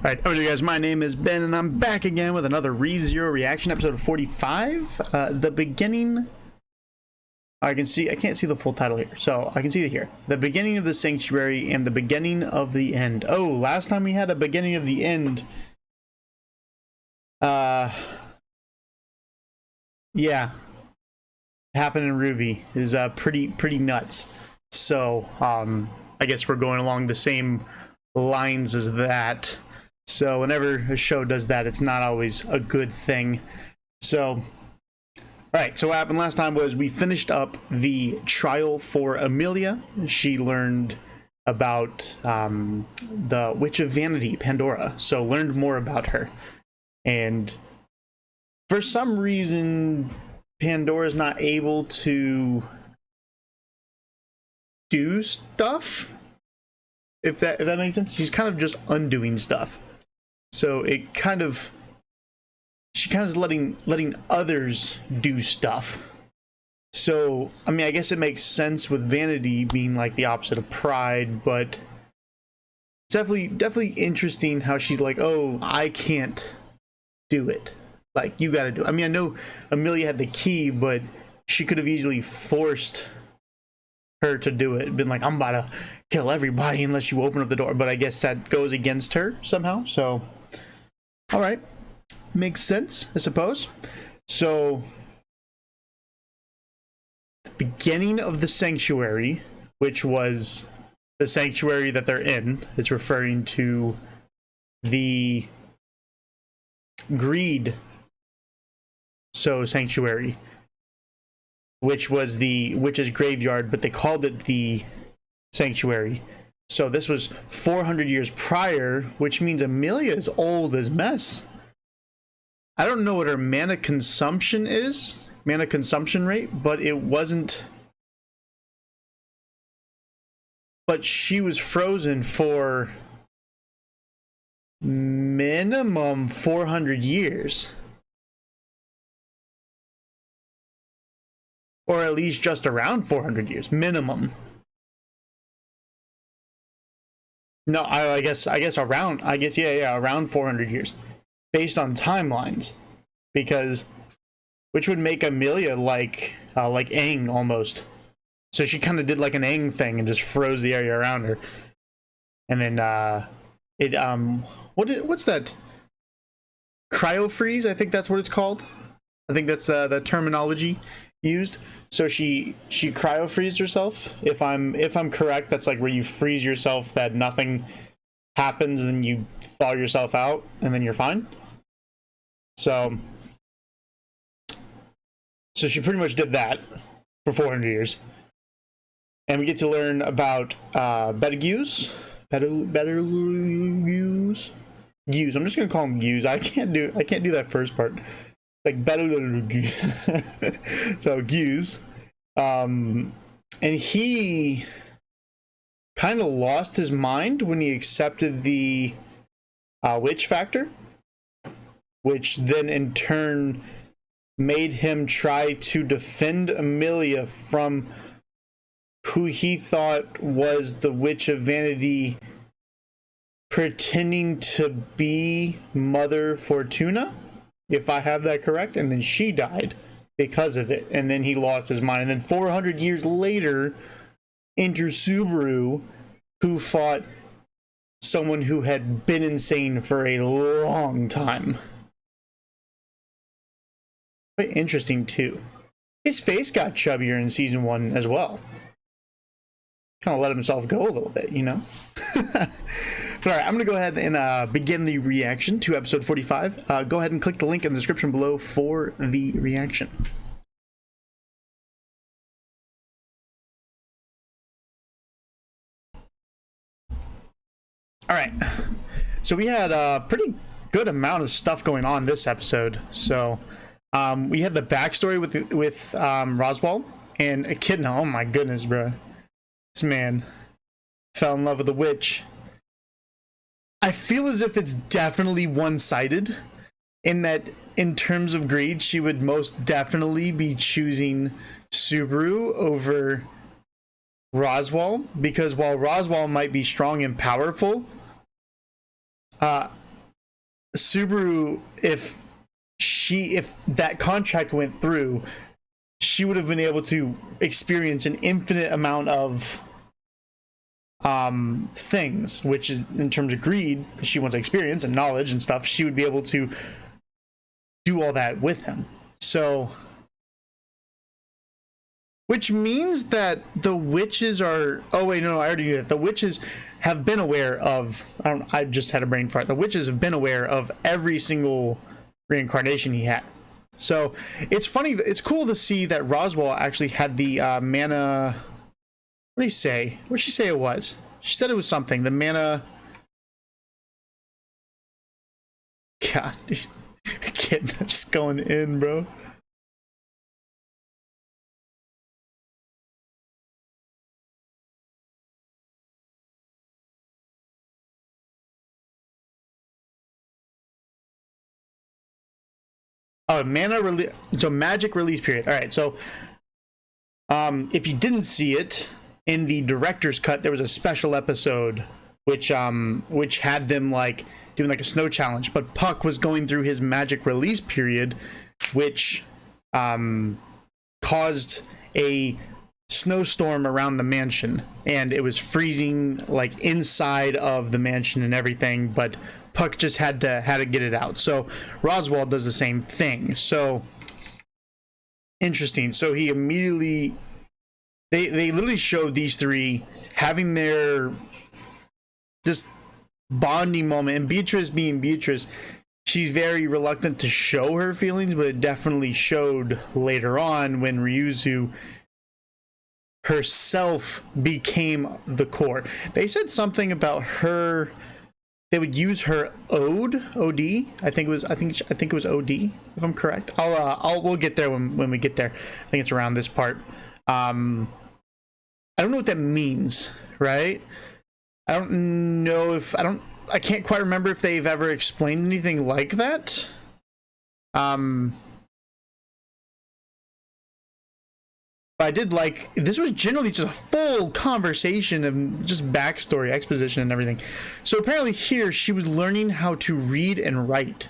Alright, hello guys, my name is Ben, and I'm back again with another ReZero reaction, episode 45. The beginning... I can't see the full title here, so I can see it here. The beginning of the sanctuary and the beginning of the end. Oh, last time we had a beginning of the end. Yeah. Happened in Ruby is pretty nuts. So, I guess we're going along the same lines as that. So whenever a show does that, it's not always a good thing. So, alright, so what happened last time was we finished up the trial for Amelia. She learned about the Witch of Vanity, Pandora. So learned more about her. And for some reason, Pandora's not able to do stuff. If that makes sense. She's kind of just undoing stuff. So it kind of, she kind of is letting others do stuff. So I mean, I guess it makes sense with vanity being like the opposite of pride, but it's definitely interesting how she's like, oh, I can't do it. Like, you got to do it. I mean, I know Amelia had the key, but she could have easily forced her to do it. Been like, I'm about to kill everybody unless you open up the door. But I guess that goes against her somehow. So, all right, makes sense, I suppose. So, the beginning of the sanctuary, which was the sanctuary that they're in, it's referring to the greed sanctuary, which was the witch's graveyard, but they called it the sanctuary. So this was 400 years prior, which means Amelia is old as mess. I don't know what her mana consumption is, mana consumption rate, but it wasn't. But she was frozen for minimum 400 years. Or at least just around 400 years, minimum. No, I guess around, around 400 years. Based on timelines. Because, which would make Amelia like Aang almost. So she kind of did like an Aang thing and just froze the area around her. And then, what's that? Cryo freeze, I think that's what it's called. I think that's the terminology used. So she cryo freezed herself. If I'm correct, that's like where you freeze yourself that nothing happens and then you thaw yourself out and then you're fine. So she pretty much did that for 400 years. And we get to learn about Betelgeuse. Betelgeuse. I'm just gonna call him Geuse. I can't do that first part. Like Betelgeuse. So Geuse. And he kind of lost his mind when he accepted the witch factor, which then in turn made him try to defend Amelia from who he thought was the Witch of Vanity, pretending to be Mother Fortuna, if I have that correct. And then she died because of it, and then he lost his mind. And then 400 years later enters Subaru, who fought someone who had been insane for a long time. Quite interesting too. His face got chubbier in season 1 as well. Kind of let himself go a little bit, you know. But all right, I'm gonna go ahead and begin the reaction to episode 45. Go ahead and click the link in the description below for the reaction. All right, so we had a pretty good amount of stuff going on this episode. So we had the backstory with Roswaal and Echidna. Oh my goodness, bro. This man fell in love with the witch. I feel as if it's definitely one-sided, in that in terms of greed, she would most definitely be choosing Subaru over Roswaal, because while Roswaal might be strong and powerful, Subaru, if that contract went through, she would have been able to experience an infinite amount of things, which is, in terms of greed, she wants experience and knowledge and stuff, she would be able to do all that with him. So, which means that the witches are, oh wait, no, I already knew that. The witches have been aware of, I just had a brain fart. The witches have been aware of every single reincarnation he had. So it's funny, it's cool to see that Roswell actually had the mana. What did he say? What did she say it was? She said it was something. The mana. God, kid, just going in, bro. Oh, mana release. So magic release period. All right. So, if you didn't see it in the director's cut, there was a special episode which had them like doing like a snow challenge, but Puck was going through his magic release period, which caused a snowstorm around the mansion, and it was freezing like inside of the mansion and everything, but Puck just had to get it out. So Roswell does the same thing. So interesting. So he immediately, they literally showed these three having their just bonding moment, and Beatrice being Beatrice, she's very reluctant to show her feelings, but it definitely showed later on when Ryuzu herself became the core. They said something about her, they would use her od I think it was od, if I'm correct. We'll get there when we get there. I think it's around this part. I don't know what that means, right? I don't know if I can't quite remember if they've ever explained anything like that. But I did like, this was generally just a full conversation of just backstory, exposition, and everything. So apparently here, she was learning how to read and write.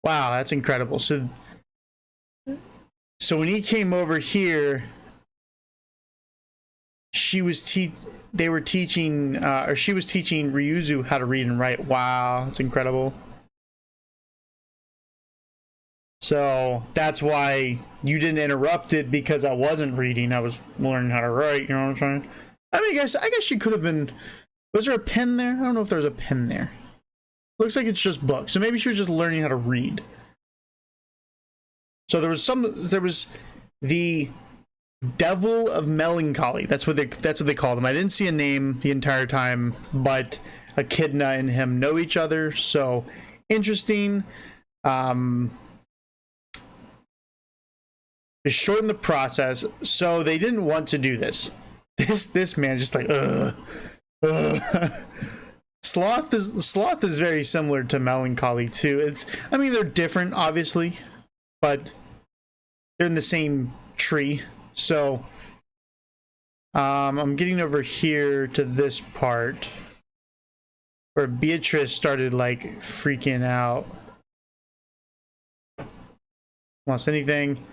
Wow, that's incredible. So when he came over here, she was teaching Ryuzu how to read and write. Wow, that's incredible. So that's why you didn't interrupt it, because I wasn't reading. I was learning how to write. You know what I'm saying? I mean, I guess she could have been. Was there a pen there? I don't know if there was a pen there. Looks like it's just books. So maybe she was just learning how to read. So there was the Devil of Melancholy. That's what they called him. I didn't see a name the entire time, but Echidna and him know each other. So interesting. To shorten the process, so they didn't want to do this. This man just like Sloth is very similar to Melancholy too. I mean, they're different obviously, but they're in the same tree. So I'm getting over here to this part where Beatrice started like freaking out. Lost anything?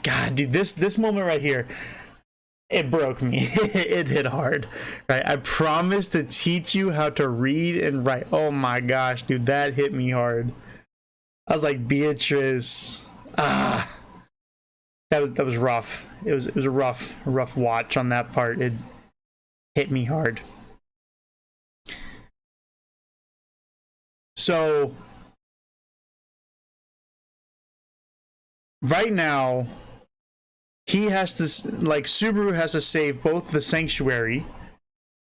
God, dude, this moment right here, it broke me. It hit hard, right? I promised to teach you how to read and write. Oh my gosh, dude, that hit me hard. I was like, Beatrice, that was rough. It was a rough watch on that part. It hit me hard. So right now, he has to, like, Subaru has to save both the sanctuary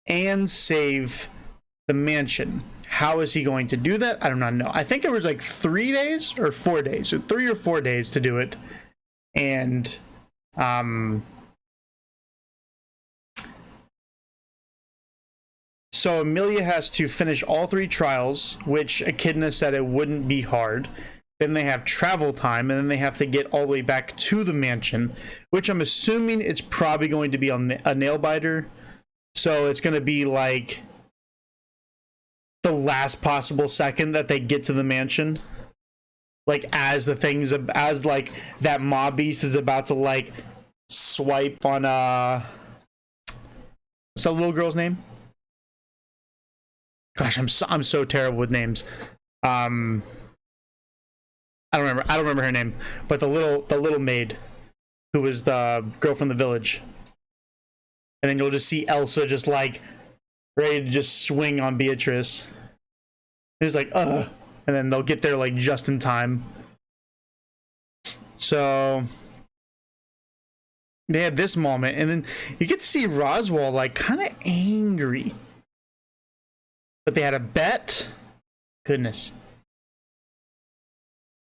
and save the mansion. How is he going to do that? I do not know. I think it was like 3 days or 4 days. So 3 or 4 days to do it. And so Amelia has to finish all 3 trials, which Echidna said it wouldn't be hard. Then they have travel time, and then they have to get all the way back to the mansion, which I'm assuming it's probably going to be on a nail biter. So it's going to be like the last possible second that they get to the mansion, like as like that mob beast is about to like swipe on what's that little girl's name? Gosh, I'm so terrible with names. I don't remember her name, but the little maid who was the girl from the village. And then you'll just see Elsa just like ready to just swing on Beatrice. It's like, ugh. And then they'll get there like just in time. So they had this moment, and then you get to see Roswell like kind of angry. But they had a bet. Goodness.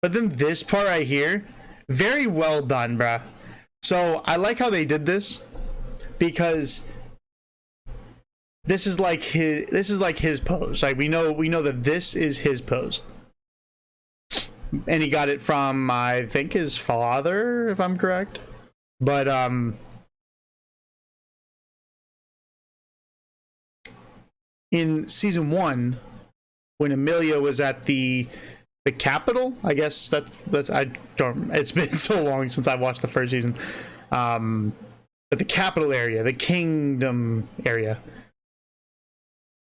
But then this part right here, very well done, bruh. So I like how they did this, because this is like his pose. Like we know that this is his pose. And he got it from, I think, his father, if I'm correct. But in season 1, when Amelia was at the capital, I guess that's I don't. It's been so long since I watched the first season. But the capital area, the kingdom area,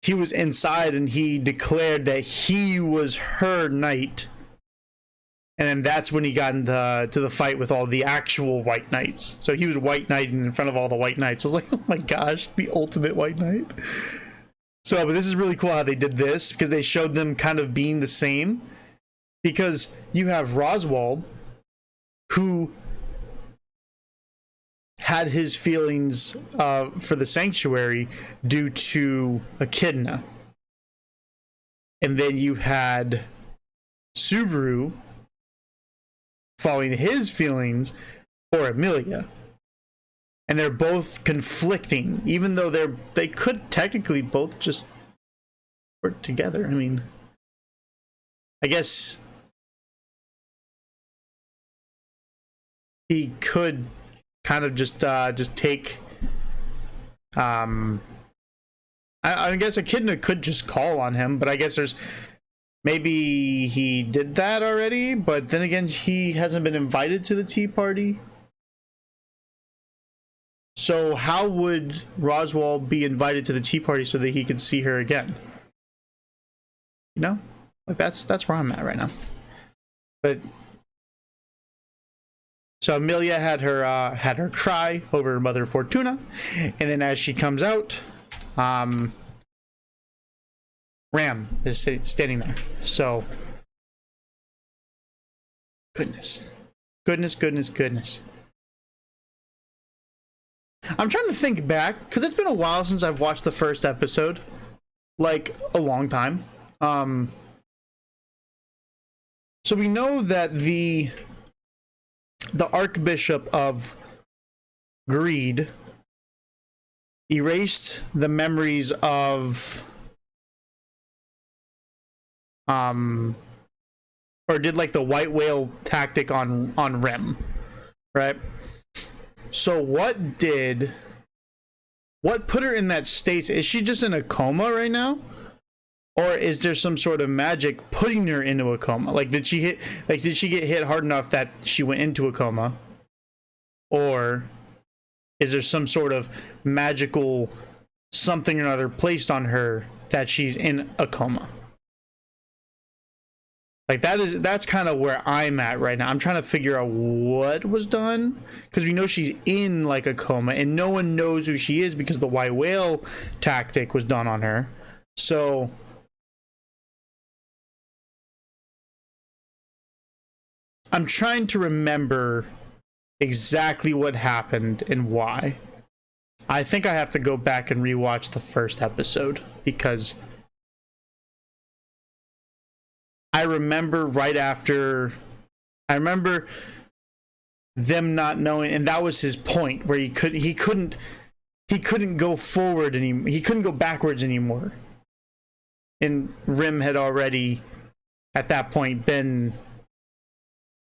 he was inside and he declared that he was her knight. And then that's when he got into the fight with all the actual white knights. So he was white knighting in front of all the white knights. I was like, oh my gosh, the ultimate white knight. So, but this is really cool how they did this, because they showed them kind of being the same. Because you have Roswell, who had his feelings for the sanctuary due to Echidna. And then you had Subaru following his feelings for Amelia. And they're both conflicting, even though they could technically both just work together. I mean, I guess he could kind of just take I guess Echidna could just call on him, but I guess maybe he did that already, but then again, he hasn't been invited to the tea party. So how would Roswell be invited to the tea party so that he could see her again? You know? Like that's where I'm at right now. But so Amelia had her cry over Mother Fortuna, and then as she comes out, Ram is standing there. So goodness. I'm trying to think back, because it's been a while since I've watched the first episode, like a long time. So we know that the Archbishop of Greed erased the memories of or did like the white whale tactic on Rem, right? So what put her in that state? Is she just in a coma right now? Or is there some sort of magic putting her into a coma? Like did she get hit hard enough that she went into a coma? Or is there some sort of magical something or other placed on her that she's in a coma? Like that's kind of where I'm at right now. I'm trying to figure out what was done, because we know she's in like a coma and no one knows who she is because the white whale tactic was done on her. So I'm trying to remember exactly what happened and why. I think I have to go back and rewatch the first episode, because I remember I remember them not knowing, and that was his point, where he couldn't go forward anymore. He couldn't go backwards anymore. And Rim had already, at that point, been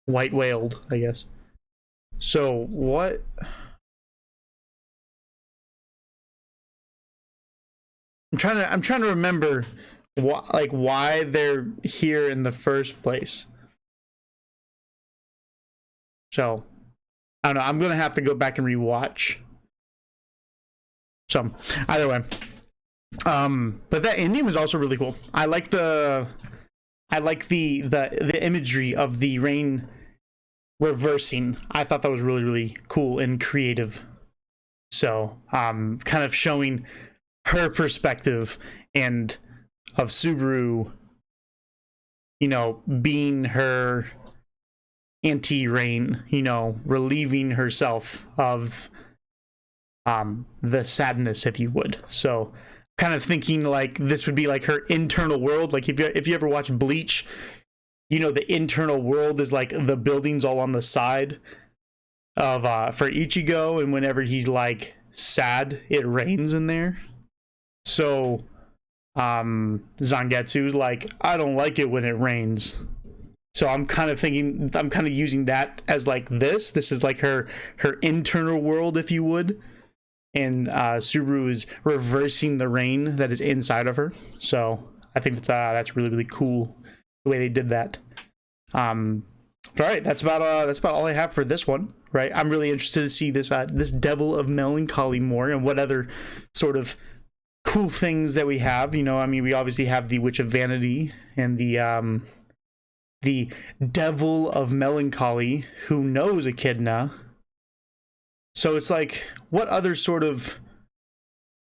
white whaled, I guess. So what? I'm trying to remember why they're here in the first place. So I don't know. I'm gonna have to go back and rewatch. So either way, but that ending was also really cool. I like the imagery of the rain reversing. I thought that was really cool and creative. So kind of showing her perspective and of Subaru, you know, being her anti-rain, you know, relieving herself of the sadness, if you would. So kind of thinking like this would be like her internal world. Like if you ever watch Bleach, you know, the internal world is like the buildings all on the side of for Ichigo, and whenever he's like sad, it rains in there. So Zangetsu's like, I don't like it when it rains. So I'm kind of thinking, I'm kind of using that as like this is like her internal world, if you would. And Subaru is reversing the rain that is inside of her. So I think that's really cool the way they did that. All right, that's about all I have for this one. Right, I'm really interested to see this this Devil of Melancholy more, and what other sort of cool things that we have. You know, I mean, we obviously have the Witch of Vanity and the Devil of Melancholy, who knows Echidna. So it's like, what other sort of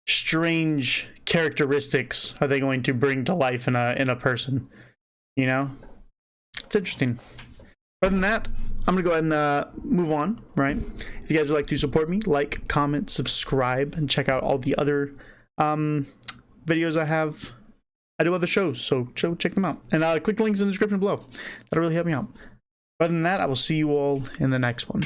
strange characteristics are they going to bring to life in a person? You know, it's interesting. Other than that, I'm gonna go ahead and move on. Right? If you guys would like to support me, like, comment, subscribe, and check out all the other videos I have. I do other shows, so check them out. And click the links in the description below. That'll really help me out. Other than that, I will see you all in the next one.